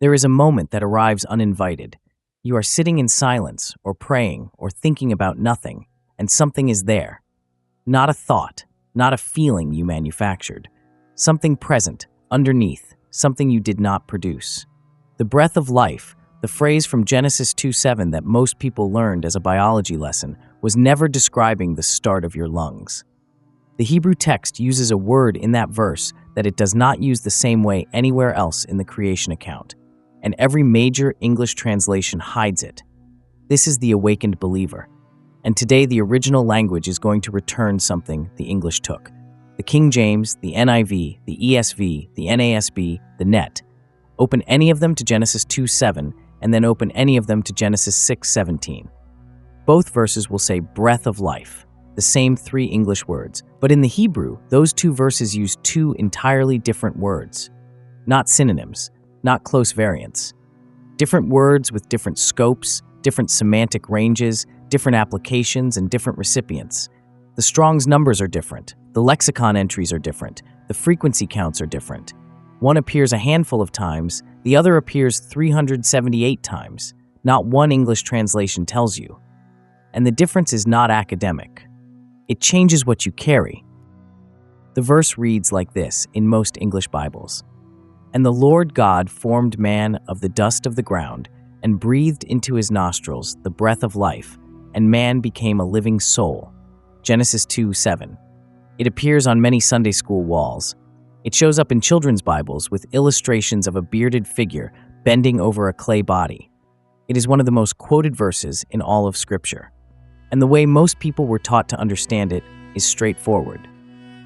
There is a moment that arrives uninvited. You are sitting in silence, or praying, or thinking about nothing, and something is there. Not a thought, not a feeling you manufactured. Something present, underneath, something you did not produce. The breath of life, the phrase from Genesis 2:7 that most people learned as a biology lesson, was never describing the start of your lungs. The Hebrew text uses a word in that verse that it does not use the same way anywhere else in the creation account, and every major English translation hides it. This is the awakened believer. And today the original language is going to return something the English took. The King James, the NIV, the ESV, the NASB, the NET. Open any of them to Genesis 2:7, and then open any of them to Genesis 6:17. Both verses will say breath of life, the same three English words, but in the Hebrew, those two verses use two entirely different words. Not synonyms, not close variants. Different words with different scopes, different semantic ranges, different applications, and different recipients. The Strong's numbers are different, the lexicon entries are different, the frequency counts are different. One appears a handful of times, the other appears 378 times. Not one English translation tells you. And the difference is not academic. It changes what you carry. The verse reads like this in most English Bibles. And the Lord God formed man of the dust of the ground and breathed into his nostrils the breath of life, and man became a living soul. Genesis 2:7. It appears on many Sunday school walls. It shows up in children's Bibles with illustrations of a bearded figure bending over a clay body. It is one of the most quoted verses in all of Scripture. And the way most people were taught to understand it is straightforward.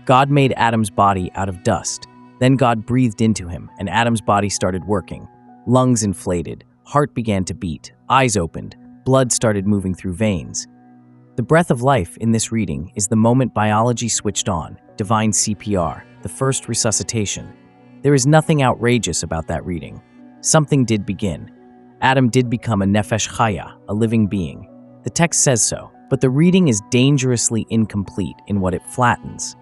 God made Adam's body out of dust. Then God breathed into him, and Adam's body started working. Lungs inflated, heart began to beat, eyes opened, blood started moving through veins. The breath of life in this reading is the moment biology switched on, divine CPR, the first resuscitation. There is nothing outrageous about that reading. Something did begin. Adam did become a nefesh chaya, a living being. The text says so, but the reading is dangerously incomplete in what it flattens.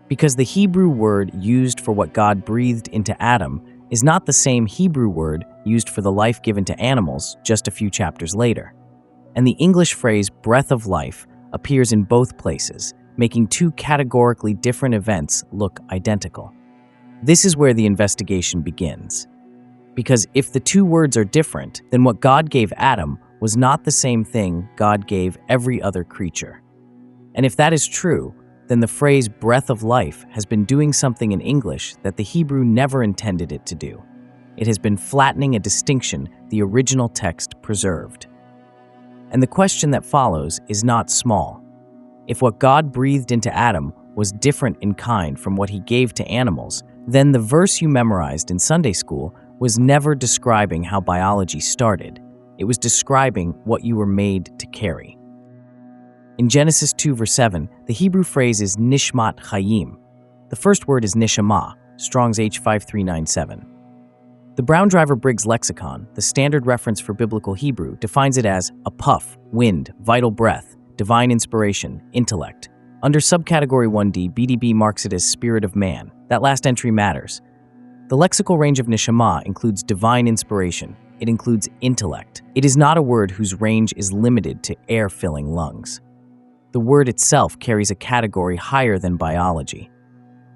Because the Hebrew word used for what God breathed into Adam is not the same Hebrew word used for the life given to animals just a few chapters later. And the English phrase breath of life appears in both places, making two categorically different events look identical. This is where the investigation begins. Because if the two words are different, then what God gave Adam was not the same thing God gave every other creature. And if that is true, then the phrase breath of life has been doing something in English that the Hebrew never intended it to do. It has been flattening a distinction the original text preserved. And the question that follows is not small. If what God breathed into Adam was different in kind from what he gave to animals, then the verse you memorized in Sunday school was never describing how biology started. It was describing what you were made to carry. In Genesis 2 verse 7, the Hebrew phrase is nishmat chayim. The first word is Neshamah, Strong's H5397. The Brown Driver Briggs lexicon, the standard reference for biblical Hebrew, defines it as a puff, wind, vital breath, divine inspiration, intellect. Under subcategory 1D, BDB marks it as spirit of man. That last entry matters. The lexical range of Neshamah includes divine inspiration. It includes intellect. It is not a word whose range is limited to air-filling lungs. The word itself carries a category higher than biology.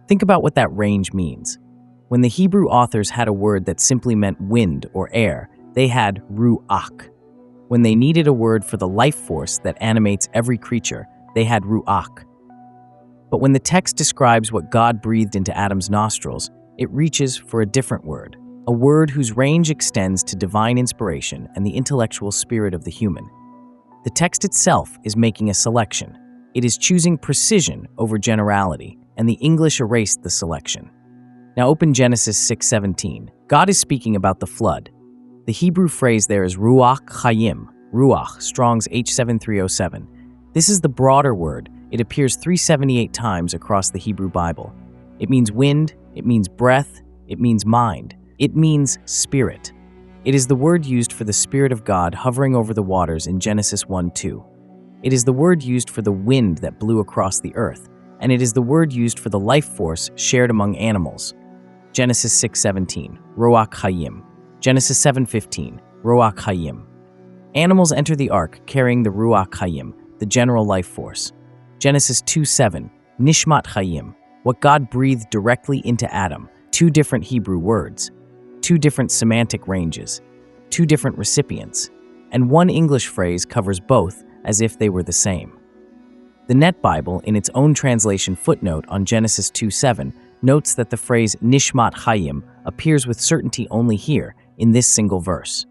Think about what that range means. When the Hebrew authors had a word that simply meant wind or air, they had ruach. When they needed a word for the life force that animates every creature, they had ruach. But when the text describes what God breathed into Adam's nostrils, it reaches for a different word, a word whose range extends to divine inspiration and the intellectual spirit of the human. The text itself is making a selection. It is choosing precision over generality, and the English erased the selection. Now open Genesis 6:17. God is speaking about the flood. The Hebrew phrase there is ruach chayim, ruach, Strong's H7307. This is the broader word. It appears 378 times across the Hebrew Bible. It means wind, it means breath, it means mind, it means spirit. It is the word used for the Spirit of God hovering over the waters in Genesis 1:2. It is the word used for the wind that blew across the earth, and it is the word used for the life force shared among animals. Genesis 6:17, ruach chayim. Genesis 7:15, ruach hayim. Animals enter the ark carrying the ruach hayim, the general life force. Genesis 2:7, nishmat hayim, what God breathed directly into Adam. Two different Hebrew words, two different semantic ranges, two different recipients, and one English phrase covers both as if they were the same. The Net Bible, in its own translation footnote on Genesis 2:7, notes that the phrase nishmat hayim appears with certainty only here, in this single verse.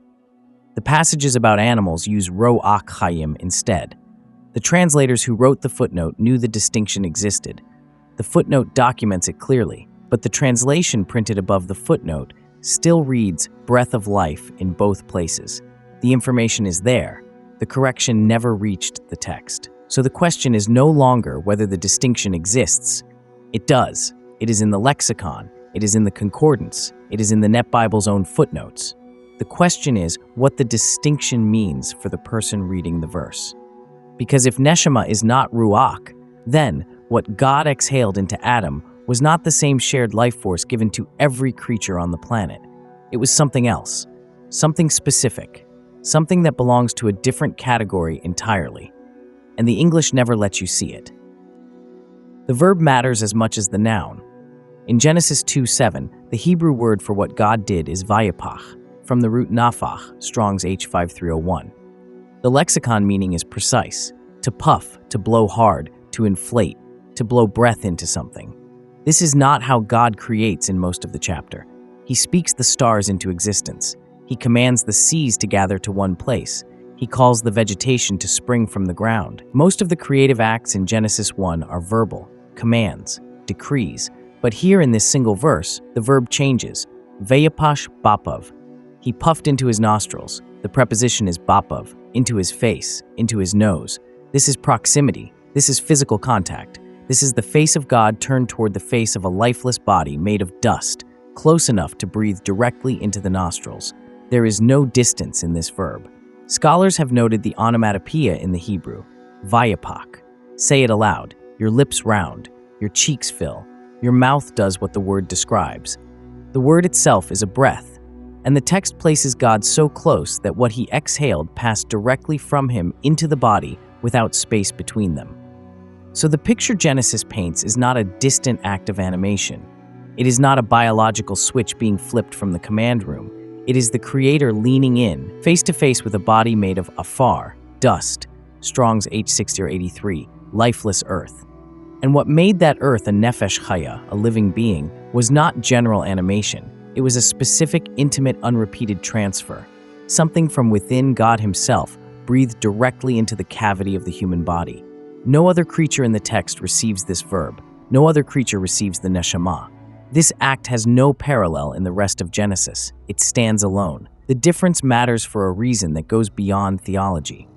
The passages about animals use ruach hayim instead. The translators who wrote the footnote knew the distinction existed. The footnote documents it clearly, but the translation printed above the footnote still reads breath of life in both places. The information is there. The correction never reached the text. So the question is no longer whether the distinction exists. It does. It is in the lexicon. It is in the concordance. It is in the Net Bible's own footnotes. The question is what the distinction means for the person reading the verse. Because if Neshamah is not ruach, then what God exhaled into Adam was not the same shared life force given to every creature on the planet. It was something else, something specific, something that belongs to a different category entirely. And the English never lets you see it. The verb matters as much as the noun. In Genesis 2:7, the Hebrew word for what God did is vayyipach, from the root nafach, Strong's H5301. The lexicon meaning is precise: to puff, to blow hard, to inflate, to blow breath into something. This is not how God creates in most of the chapter. He speaks the stars into existence. He commands the seas to gather to one place. He calls the vegetation to spring from the ground. Most of the creative acts in Genesis 1 are verbal, commands, decrees, but here in this single verse, the verb changes. Vayyipach bapav. He puffed into his nostrils. The preposition is bapav, into his face, into his nose. This is proximity. This is physical contact. This is the face of God turned toward the face of a lifeless body made of dust, close enough to breathe directly into the nostrils. There is no distance in this verb. Scholars have noted the onomatopoeia in the Hebrew, vayyipach. Say it aloud. Your lips round, your cheeks fill, your mouth does what the word describes. The word itself is a breath, and the text places God so close that what he exhaled passed directly from him into the body without space between them. So the picture Genesis paints is not a distant act of animation. It is not a biological switch being flipped from the command room. It is the Creator leaning in, face to face with a body made of afar, dust, Strong's H6083, lifeless earth. And what made that earth a nefesh chaya, a living being, was not general animation. It was a specific, intimate, unrepeated transfer. Something from within God himself breathed directly into the cavity of the human body. No other creature in the text receives this verb. No other creature receives the Neshamah. This act has no parallel in the rest of Genesis. It stands alone. The difference matters for a reason that goes beyond theology.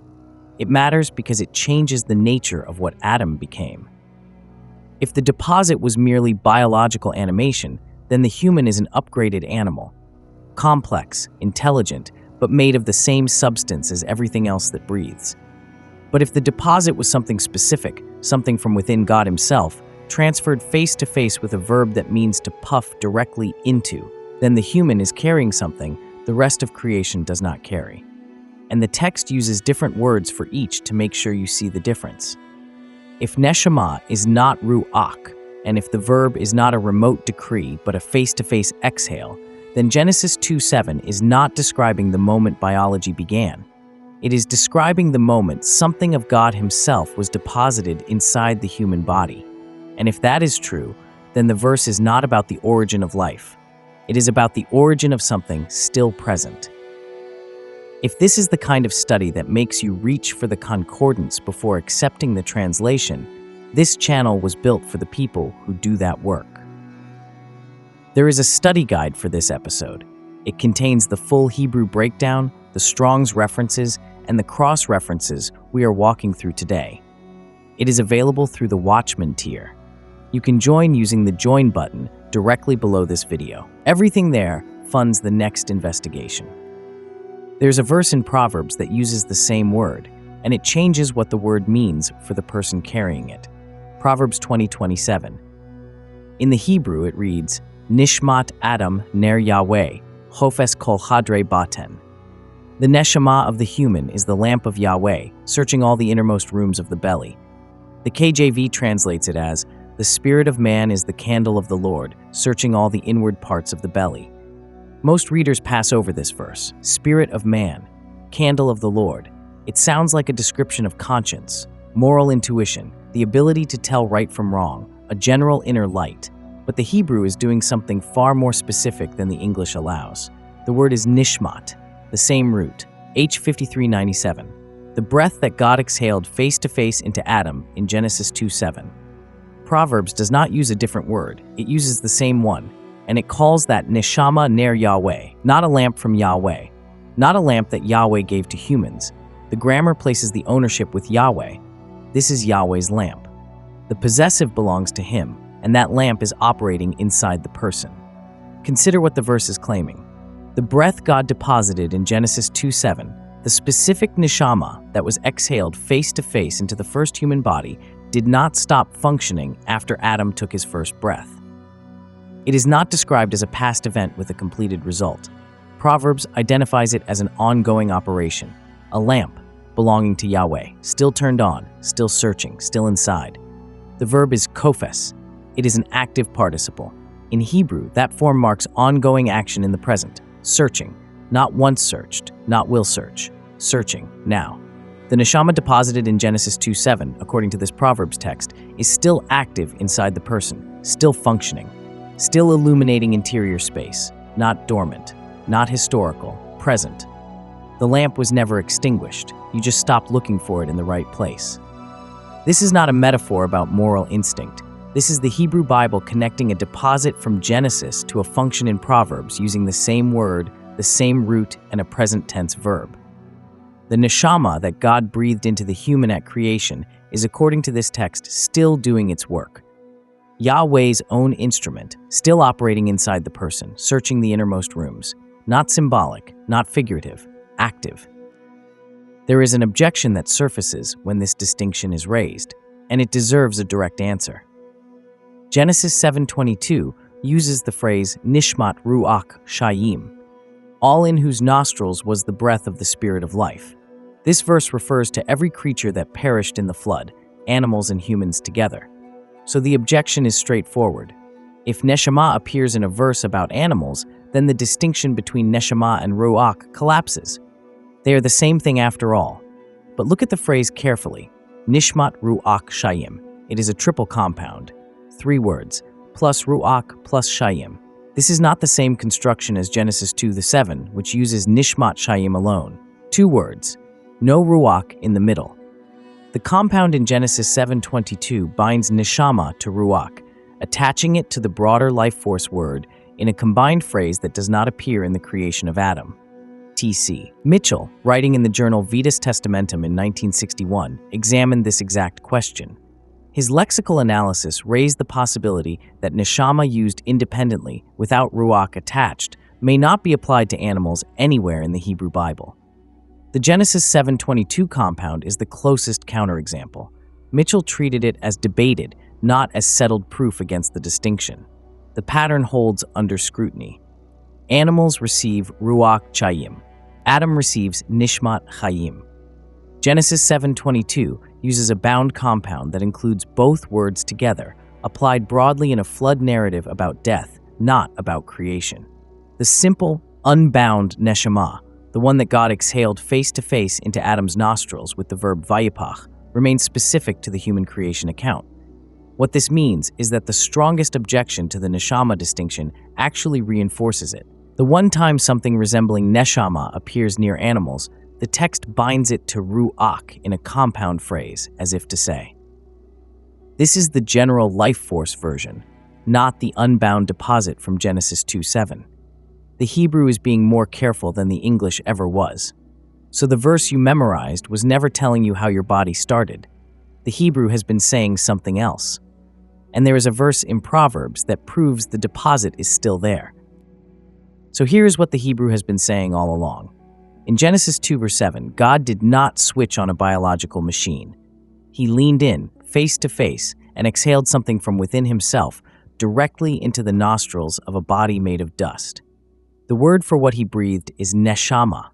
It matters because it changes the nature of what Adam became. If the deposit was merely biological animation, then the human is an upgraded animal. Complex, intelligent, but made of the same substance as everything else that breathes. But if the deposit was something specific, something from within God himself, transferred face to face with a verb that means to puff directly into, then the human is carrying something the rest of creation does not carry. And the text uses different words for each to make sure you see the difference. If Neshamah is not ruach, and if the verb is not a remote decree but a face-to-face exhale, then Genesis 2:7 is not describing the moment biology began. It is describing the moment something of God himself was deposited inside the human body. And if that is true, then the verse is not about the origin of life. It is about the origin of something still present. If this is the kind of study that makes you reach for the concordance before accepting the translation, this channel was built for the people who do that work. There is a study guide for this episode. It contains the full Hebrew breakdown, the Strong's references, and the cross-references we are walking through today. It is available through the Watchman tier. You can join using the Join button directly below this video. Everything there funds the next investigation. There's a verse in Proverbs that uses the same word, and it changes what the word means for the person carrying it. Proverbs 20:27. In the Hebrew, it reads, Nishmat Adam ner Yahweh, Hofes kol hadre baten. The Neshamah of the human is the lamp of Yahweh, searching all the innermost rooms of the belly. The KJV translates it as, the spirit of man is the candle of the Lord, searching all the inward parts of the belly. Most readers pass over this verse, spirit of man, candle of the Lord. It sounds like a description of conscience, moral intuition, the ability to tell right from wrong, a general inner light. But the Hebrew is doing something far more specific than the English allows. The word is nishmat, the same root, H5397, the breath that God exhaled face to face into Adam in Genesis 2:7. Proverbs does not use a different word, it uses the same one, and it calls that Neshamah ner Yahweh, not a lamp from Yahweh, not a lamp that Yahweh gave to humans. The grammar places the ownership with Yahweh. This is Yahweh's lamp. The possessive belongs to him, and that lamp is operating inside the person. Consider what the verse is claiming. The breath God deposited in Genesis 2:7, the specific Neshamah that was exhaled face to face into the first human body, did not stop functioning after Adam took his first breath. It is not described as a past event with a completed result. Proverbs identifies it as an ongoing operation, a lamp belonging to Yahweh, still turned on, still searching, still inside. The verb is kofes. It is an active participle. In Hebrew, that form marks ongoing action in the present, searching, not once searched, not will search, searching, now. The Neshamah deposited in Genesis 2:7, according to this Proverbs text, is still active inside the person, still functioning, still illuminating interior space, not dormant, not historical, present. The lamp was never extinguished, you just stopped looking for it in the right place. This is not a metaphor about moral instinct. This is the Hebrew Bible connecting a deposit from Genesis to a function in Proverbs using the same word, the same root, and a present tense verb. The Neshamah that God breathed into the human at creation is, according to this text, still doing its work. Yahweh's own instrument, still operating inside the person, searching the innermost rooms. Not symbolic, not figurative, active. There is an objection that surfaces when this distinction is raised, and it deserves a direct answer. Genesis 7:22 uses the phrase nishmat ruach shayim, all in whose nostrils was the breath of the spirit of life. This verse refers to every creature that perished in the flood, animals and humans together. So the objection is straightforward. If Neshamah appears in a verse about animals, then the distinction between Neshamah and ruach collapses. They are the same thing after all. But look at the phrase carefully, nishmat ruach shayim. It is a triple compound, 3 words, plus ruach plus shayim. This is not the same construction as Genesis 2:7, which uses nishmat shayim alone, 2 words, no ruach in the middle. The compound in Genesis 7:22 binds Neshamah to ruach, attaching it to the broader life force word in a combined phrase that does not appear in the creation of Adam. T.C. Mitchell, writing in the journal Vetus Testamentum in 1961, examined this exact question. His lexical analysis raised the possibility that Neshamah used independently, without ruach attached, may not be applied to animals anywhere in the Hebrew Bible. The Genesis 7:22 compound is the closest counterexample. Mitchell treated it as debated, not as settled proof against the distinction. The pattern holds under scrutiny. Animals receive ruach chayim. Adam receives nishmat chayim. Genesis 7:22 uses a bound compound that includes both words together, applied broadly in a flood narrative about death, not about creation. The simple, unbound Neshamah, the one that God exhaled face to face into Adam's nostrils with the verb vayyipach, remains specific to the human creation account. What this means is that the strongest objection to the Neshamah distinction actually reinforces it. The one time something resembling Neshamah appears near animals, the text binds it to ruach in a compound phrase, as if to say, this is the general life force version, not the unbound deposit from Genesis 2:7. The Hebrew is being more careful than the English ever was. So the verse you memorized was never telling you how your body started. The Hebrew has been saying something else. And there is a verse in Proverbs that proves the deposit is still there. So here's what the Hebrew has been saying all along. In Genesis 2:7, God did not switch on a biological machine. He leaned in, face to face, and exhaled something from within himself directly into the nostrils of a body made of dust. The word for what he breathed is Neshamah,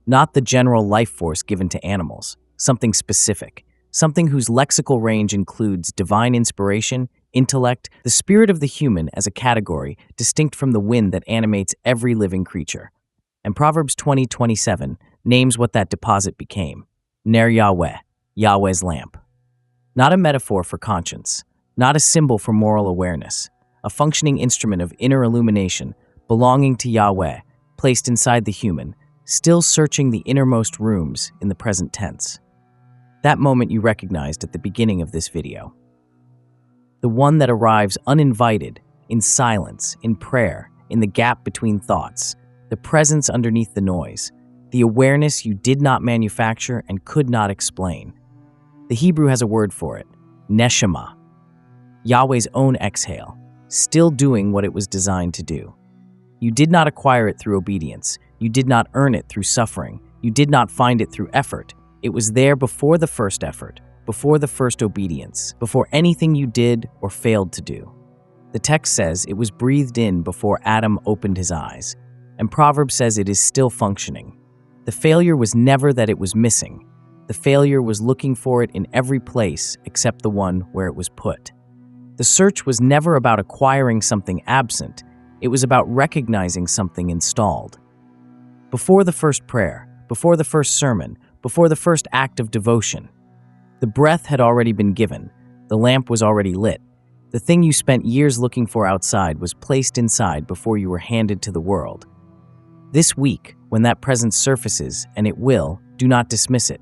not the general life force given to animals, something specific, something whose lexical range includes divine inspiration, intellect, the spirit of the human as a category distinct from the wind that animates every living creature. And Proverbs 20:27 names what that deposit became, Ner Yahweh, Yahweh's lamp. Not a metaphor for conscience, not a symbol for moral awareness, a functioning instrument of inner illumination belonging to Yahweh, placed inside the human, still searching the innermost rooms in the present tense. That moment you recognized at the beginning of this video. The one that arrives uninvited, in silence, in prayer, in the gap between thoughts, the presence underneath the noise, the awareness you did not manufacture and could not explain. The Hebrew has a word for it, Neshamah, Yahweh's own exhale, still doing what it was designed to do. You did not acquire it through obedience. You did not earn it through suffering. You did not find it through effort. It was there before the first effort, before the first obedience, before anything you did or failed to do. The text says it was breathed in before Adam opened his eyes, and Proverbs says it is still functioning. The failure was never that it was missing. The failure was looking for it in every place except the one where it was put. The search was never about acquiring something absent. It was about recognizing something installed. Before the first prayer, before the first sermon, before the first act of devotion, the breath had already been given. The lamp was already lit. The thing you spent years looking for outside was placed inside before you were handed to the world. This week, when that presence surfaces, and it will, do not dismiss it.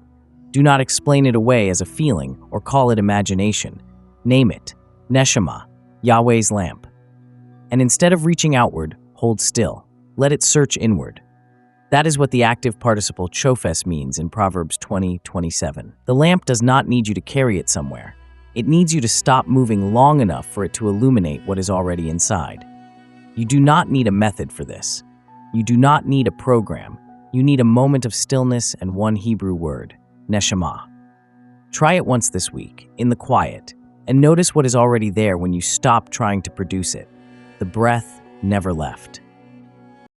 Do not explain it away as a feeling or call it imagination. Name it, Neshamah, Yahweh's lamp. And instead of reaching outward, hold still. Let it search inward. That is what the active participle chofes means in Proverbs 20:27. The lamp does not need you to carry it somewhere. It needs you to stop moving long enough for it to illuminate what is already inside. You do not need a method for this. You do not need a program. You need a moment of stillness and one Hebrew word, Neshamah. Try it once this week, in the quiet, and notice what is already there when you stop trying to produce it. The breath never left.